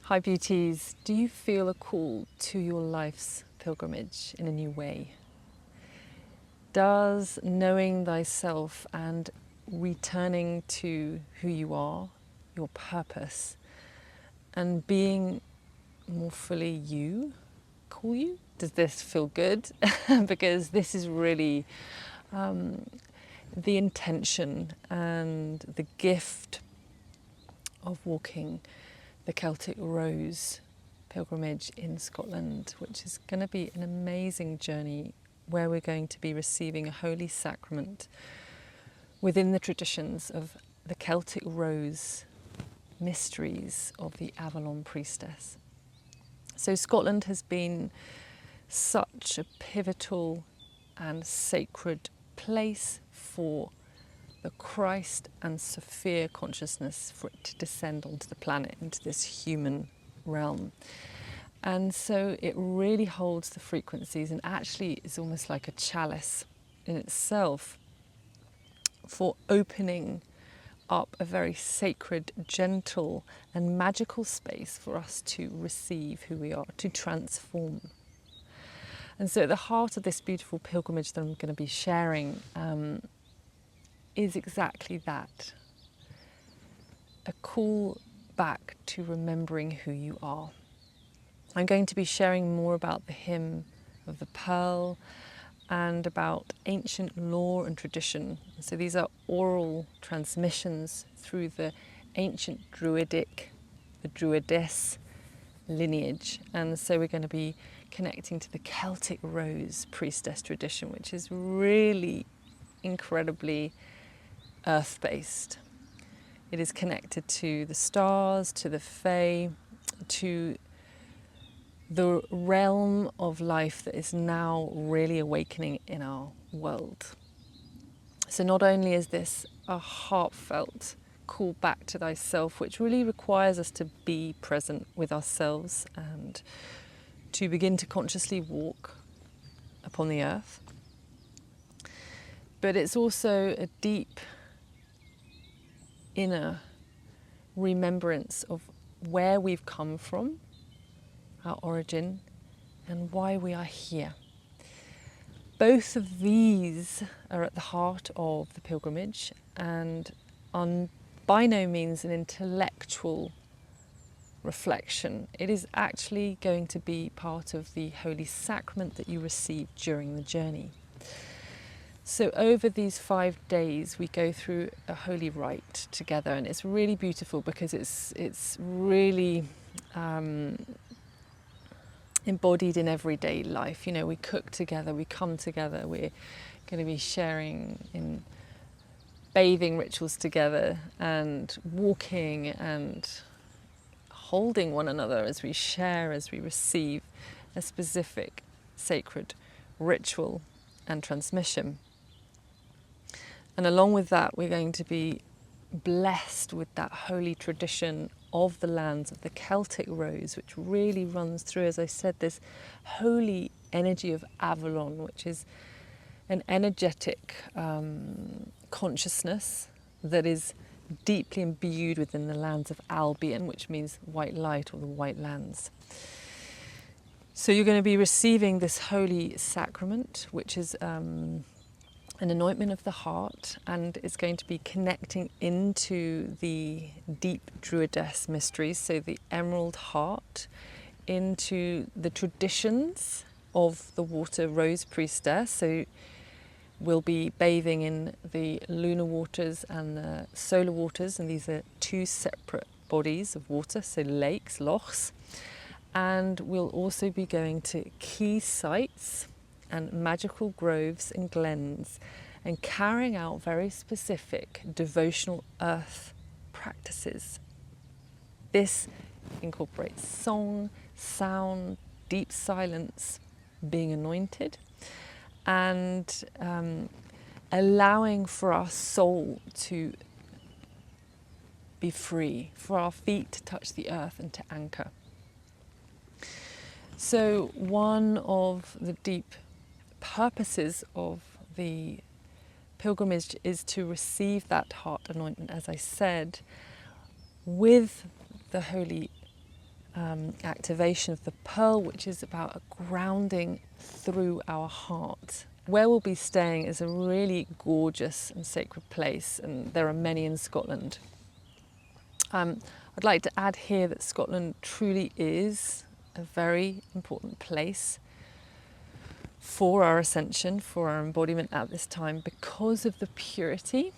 Hi beauties, do you feel a call to your life's pilgrimage in a new way? Does knowing thyself and returning to who you are, your purpose, and being more fully you, call you? Does this feel good? Because this is really the intention and the gift of walking the Celtic Rose pilgrimage in Scotland, which is going to be an amazing journey where we're going to be receiving a holy sacrament within the traditions of the Celtic Rose mysteries of the Avalon priestess. So Scotland has been such a pivotal and sacred place for the Christ and Sophia consciousness, for it to descend onto the planet, into this human realm. And so it really holds the frequencies and actually is almost like a chalice in itself for opening up a very sacred, gentle and magical space for us to receive who we are, to transform. And so at the heart of this beautiful pilgrimage that I'm going to be sharing is exactly that. A call back to remembering who you are. I'm going to be sharing more about the hymn of the Pearl and about ancient lore and tradition. So these are oral transmissions through the ancient Druidic, the Druidess lineage. And so we're going to be connecting to the Celtic Rose priestess tradition, which is really incredibly earth-based. It is connected to the stars, to the Fae, to the realm of life that is now really awakening in our world. So not only is this a heartfelt call back to thyself, which really requires us to be present with ourselves and to begin to consciously walk upon the earth, but it's also a deep inner remembrance of where we've come from, our origin, and why we are here. Both of these are at the heart of the pilgrimage and are by no means an intellectual reflection. It is actually going to be part of the holy sacrament that you receive during the journey. So over these 5 days we go through a holy rite together, and it's really beautiful because it's really embodied in everyday life. You know, we cook together, we come together, we're going to be sharing in bathing rituals together and walking and holding one another as we share, as we receive a specific sacred ritual and transmission. And along with that, we're going to be blessed with that holy tradition of the lands of the Celtic Rose, which really runs through, as I said, this holy energy of Avalon, which is an energetic consciousness that is deeply imbued within the lands of Albion, which means white light or the white lands. So you're going to be receiving this holy sacrament, which is an anointment of the heart, and it's going to be connecting into the deep Druidess mysteries, so the emerald heart, into the traditions of the water rose priestess. So we'll be bathing in the lunar waters and the solar waters, and these are two separate bodies of water, so lakes, lochs. And we'll also be going to key sites and magical groves and glens and carrying out very specific devotional earth practices. This incorporates song, sound, deep silence, being anointed, and allowing for our soul to be free, for our feet to touch the earth and to anchor. So one of the deep purposes of the pilgrimage is to receive that heart anointment, as I said, with the holy activation of the pearl, which is about a grounding through our heart. Where we'll be staying is a really gorgeous and sacred place, and there are many in Scotland. I'd like to add here that Scotland truly is a very important place for our ascension, for our embodiment at this time, because of the purity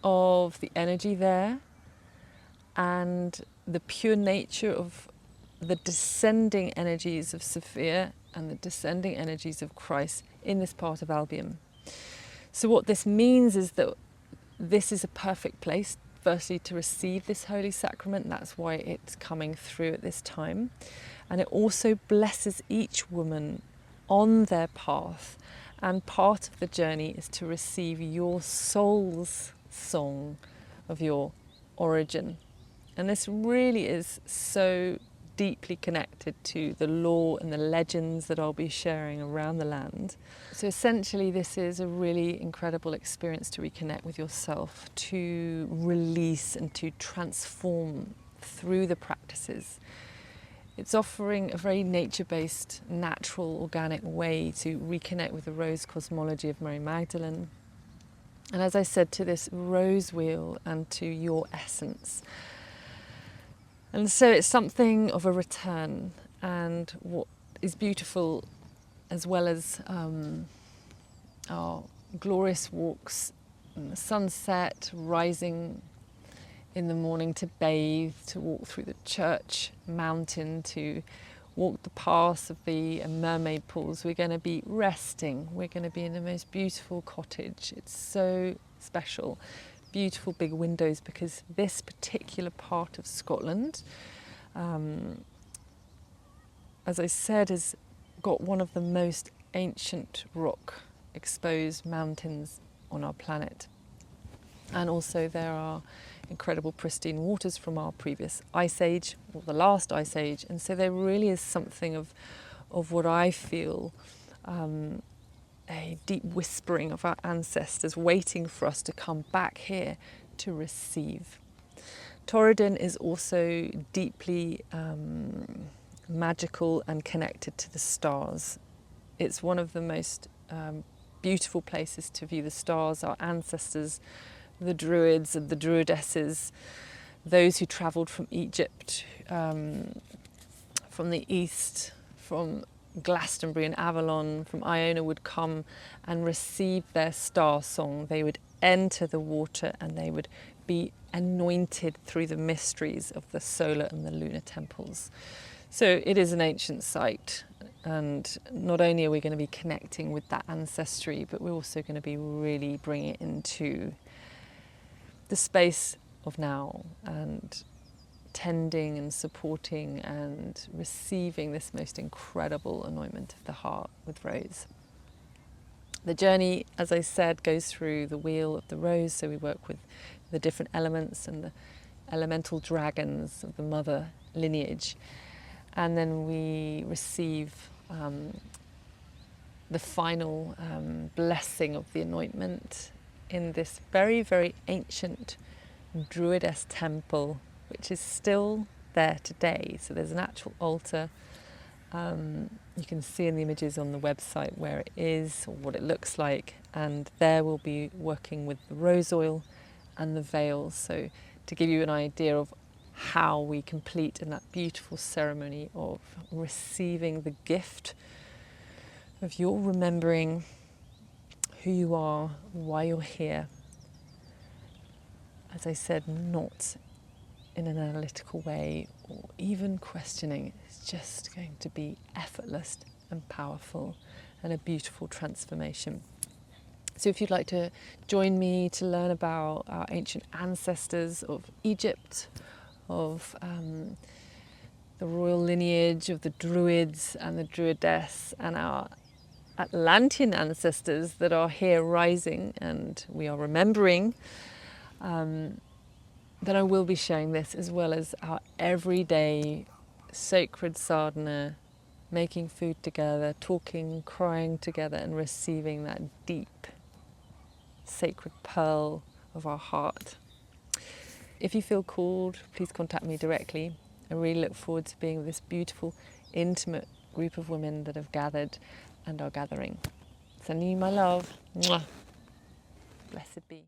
of the energy there and the pure nature of the descending energies of Sophia and the descending energies of Christ in this part of Albion. So what this means is that this is a perfect place, firstly, to receive this holy sacrament. That's why it's coming through at this time. And it also blesses each woman on their path. And part of the journey is to receive your soul's song of your origin. And this really is so deeply connected to the lore and the legends that I'll be sharing around the land. So essentially this is a really incredible experience to reconnect with yourself, to release and to transform through the practices. It's offering a very nature-based, natural, organic way to reconnect with the rose cosmology of Mary Magdalene. And as I said, to this rose wheel and to your essence. And so it's something of a return, and what is beautiful, as well as our glorious walks in the sunset, rising in the morning to bathe, to walk through the church mountain, to walk the paths of the mermaid pools. We're going to be resting. We're going to be in the most beautiful cottage. It's so special. Beautiful big windows, because this particular part of Scotland, as I said, has got one of the most ancient rock exposed mountains on our planet. And also there are incredible pristine waters from our previous ice age, or the last ice age. And so there really is something of what I feel a deep whispering of our ancestors waiting for us to come back here to receive. Torridon is also deeply magical and connected to the stars. It's one of the most beautiful places to view the stars. Our ancestors, the Druids and the Druidesses, those who travelled from Egypt, from the east, from Glastonbury and Avalon, from Iona, would come and receive their star song. They would enter the water and they would be anointed through the mysteries of the solar and the lunar temples. So it is an ancient site, and not only are we going to be connecting with that ancestry, but we're also going to be really bringing it into the space of now and tending and supporting and receiving this most incredible anointment of the heart with rose. The journey, as I said, goes through the wheel of the rose, so we work with the different elements and the elemental dragons of the mother lineage, and then we receive the final blessing of the anointment in this very, very ancient Druidess temple, which is still there today. So there's an actual altar. You can see in the images on the website where it is or what it looks like, and there we'll be working with the rose oil and the veils. So to give you an idea of how we complete in that beautiful ceremony of receiving the gift of your remembering who you are, why you're here. As I said, not in an analytical way or even questioning. It's just going to be effortless and powerful and a beautiful transformation. So if you'd like to join me to learn about our ancient ancestors of Egypt, of the royal lineage of the Druids and the Druidess, and our Atlantean ancestors that are here rising and we are remembering, then I will be sharing this, as well as our everyday sacred sadhana, making food together, talking, crying together, and receiving that deep sacred pearl of our heart. If you feel called, please contact me directly. I really look forward to being with this beautiful, intimate group of women that have gathered and are gathering. Sending you my love. Mwah. Blessed be.